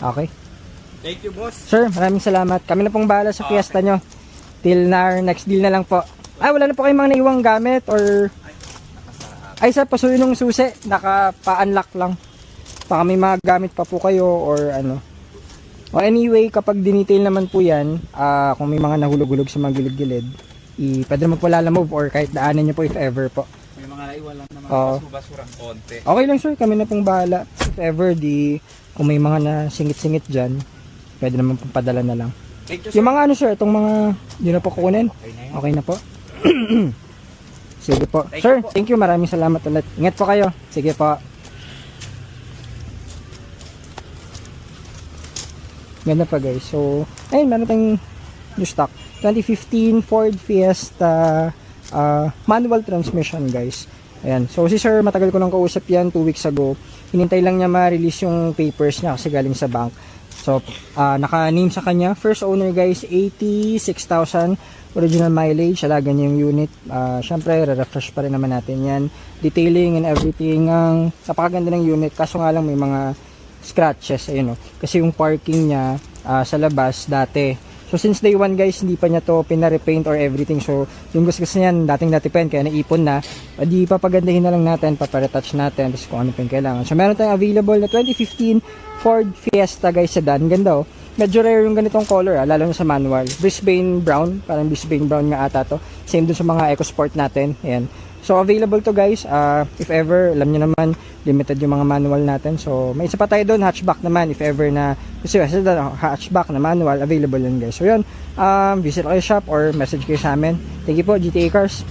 Okay. Thank you, boss. Sir, maraming salamat. Kami na pong bahala sa fiesta nyo. Till na next deal na lang po. Wala na po kayong mga naiwang gamit or... Ay, sir, pasuyo nung susi. Naka-pa-unlock lang. Baka may mga gamit pa po kayo or ano. O anyway, kapag dinetail naman po yan, kung may mga nahulog-hulog sa mga gilid-gilid, pwede naman po lalamove or kahit daanan nyo po if ever po. May mga naiwan lang naman basurang konti. Okay lang sir, kami na pong bahala. If ever, kung may mga nasingit-singit dyan, pwede naman pong padala na lang. Yung mga ano sir, itong mga, yun na po kukunin. Okay na po. Sige po. Sir, thank you. Maraming salamat ulit. Ingat po kayo. Sige po. Ganda pa guys. So, ayun, meron tayong new stock. 2015 Ford Fiesta manual transmission guys. Ayan. So, si sir, matagal ko nang kausap yan 2 weeks ago. Hinintay lang niya ma-release yung papers niya kasi galing sa bank. So, naka-name sa kanya. First owner guys, 86,000. Original mileage. Alaga niya yung unit. Siyempre, re-refresh pa rin naman natin yan. Detailing and everything. Napakaganda ng unit. Kaso nga lang may mga scratches. Ayun, kasi yung parking niya sa labas dati. So, since day 1 guys, hindi pa niya to pina-repaint or everything. So, yung gusto niyan, dating-dati pa yan. Kaya naipon na. Di papagandahin na lang natin. Paparetouch natin. Tapos kung ano pa yung kailangan. So, meron tayong available na 2015 Ford Fiesta guys sedan. Ganda Medyo rare yung ganitong color lalo na sa manual. Brisbane brown, parang Brisbane brown nga ata to. Same dun sa mga EcoSport natin. Ayan. So available to guys. If ever, alam niyo naman limited yung mga manual natin. So may isa pa tayo doon, hatchback naman if ever na kasi hatchback na manual available yan guys. So yun, visit kayo shop or message kayo sa amin. Thank you po GTA Cars.